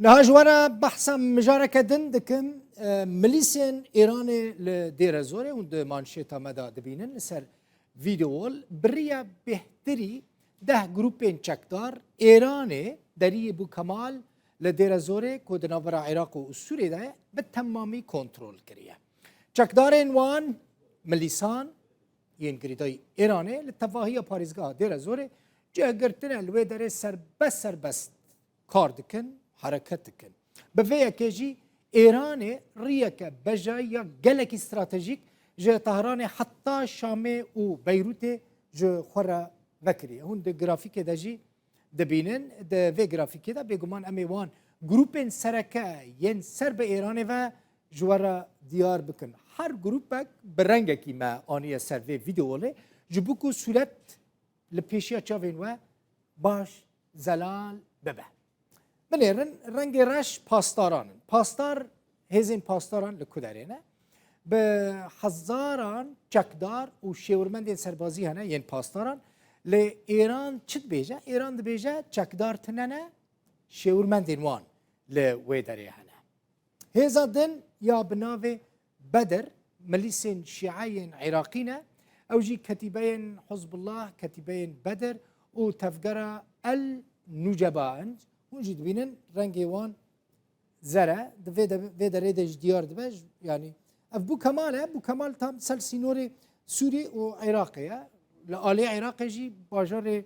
نهاجورا بحثا مجاركة دكم ميليسيان إيراني لدير زوري وند مانشيتا مدى دبينن لسر فيديو بريا بهتري ده جروبين چكدار إيراني دري بو كمال لدير زوري كود نافرا عراق و سوري ده بالتمامي كنترول كريه چكدارين وان مليسان ين گريداي إيراني لتفاهية باريزگاه دير زوري جه گرتنه لوي داره سر بس کار دکن حرکت دکن به وی کجی ایران ریک بجای گلک استراتژیک جه طهران حتی شام و بیروت جه خورا وکری هون ده گرافیک دجی دبینن ده وی گرافیک ده بگمان امیوان گروپن سرکه ین سر به ایران و جوارا دیار بکن هر گروپک برنگ کی ما آنی سر وی ویدیو له جبوکو صورت لپیشیا چاوین و باش زلال ببه بنیرن رنگ رش پاسدار هزین پاسداران لکودارینه به هزاران چکدار و شورمند سربازی هنه ین پاسداران ل ایران چت بیجه ایران د بیجه چکدار تننه شورمند وان ل ویداری هنه هزا دن یا بناوه بدر ملیسین شیعین عراقینه او جی کتیبین حزب الله کتیبین بدر و تفگره النجبان ونجي دبينن رنگي وان زرع في دا ريدج ديار دبج يعني ابو كمال تام سلسينوري سوري وعراقي لآلي عراقي جي باجار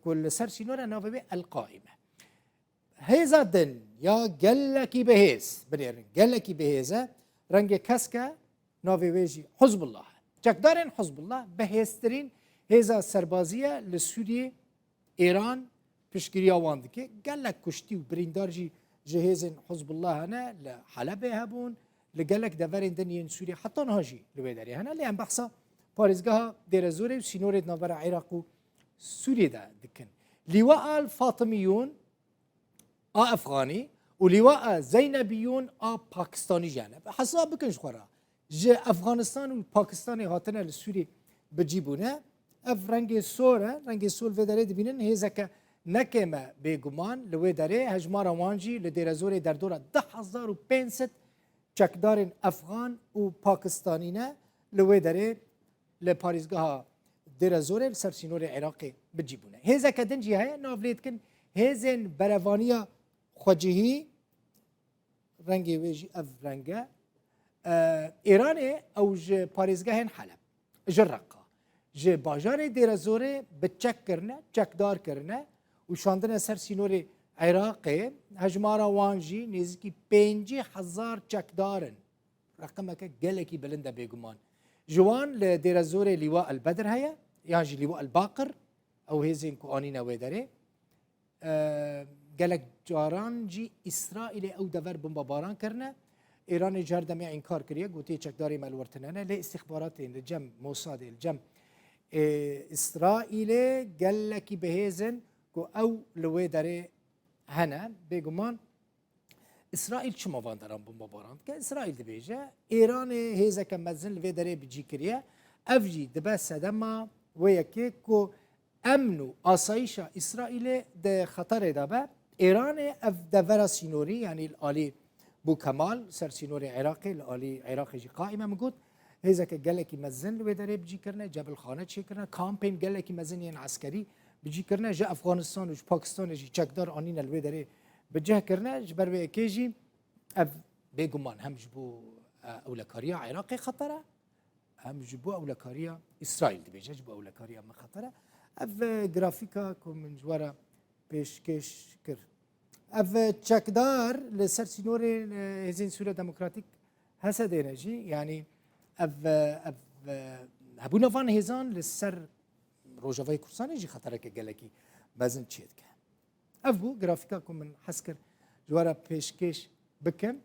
كل سلسينوري نافبي القائمة هيزا دن يا قلكي بهيز بنيرن قلكي بهيزة رنگي كسكا نافبي جي حزب الله جاكدارين حزب الله بهيسترين هيزا سربازية لسوري إيران پشگیری آواند که گلک کشتی و بریندارجی جهازن حزب الله هنه لحلب هبون لگلک دورین دنیان سوری حتی نهاجی لویداری هنه لیان بحثا پارزگاه دیر زوری و سینورد ناور عراق و سوری ده دکن لیواء الفاطمیون افغانی و لیواء زینبیون پاکستانی جانب حساب بکنش خورا جه افغانستان و پاکستان هاتنه لسوری بجیبونه اف رنگ سوره رنگ سول ویداری دبینن هیزکه نکمه بگمان لوی داره هجمار وانجی لدیر زوری در دوره 10,500 چکدار افغان و پاکستانی نه لوی داره لپاریزگاه دیر زوری سرسینور عراقی بجیبونه هزا کدن جی های نافلید کن هزین بروانیا خوجهی رنگی ویجی اف رنگه ایران اوج پاریزگاه حلب جرقه جه باجار دیر زوری بچک کرنه چکدار کرنه و شاندن سر سینور عراقی هجمارا وانجی نزدیکی 5,000 چکدارن رقم که گلکی بلنده بگمان جوان لدیر زور لیواء البدر هیا یعنی لیواء الباقر او هزین کو آنینا ویداره گلک جاران جی اسرائیل او دور بمباران کرنه ایران جردمی انکار کریه گوتی چکداری ملورتنانه لی استخبارات لجم موساد الجم اسرائیل گلکی بهزن او لوی داره هنه بگمان اسرائیل چما وانداران بمباران که اسرائیل دبیجه ایران هیزه که مزن لوی داره بجی کریه افجی دبه سدما و یکی که امن و آسایش اسرائیل ده خطر دابه ایران اف دورا سینوری یعنی الالی بو کمال سر سینوری عراقی الالی عراقی جی قائمه مگود هیزه که گلکی مزن لوی داره بجی کرنه جبل خانه چی کرنه کامپین گلکی مزن یعنی عسکری بجی کرنه جا افغانستان و پاکستان جی چکدار آنین الوی داره بجه کرنه جبر به اکیجی اف بگمان هم جبو اولکاریا عراقی خطره هم جبو اولکاریا اسرائیل دی بجه جبو اولکاریا ما خطره اف گرافیکا که من جوارا پیشکش کر اف چکدار لسر سینور هزین سوره دموکراتیک هسه دینه جی یعنی اف هبو نوان هزان لسر روجاوی کردستان جی خطره که گلکی بازن چید که. افبو گرافیکا که من حس کرد جوارا پیشکش بکم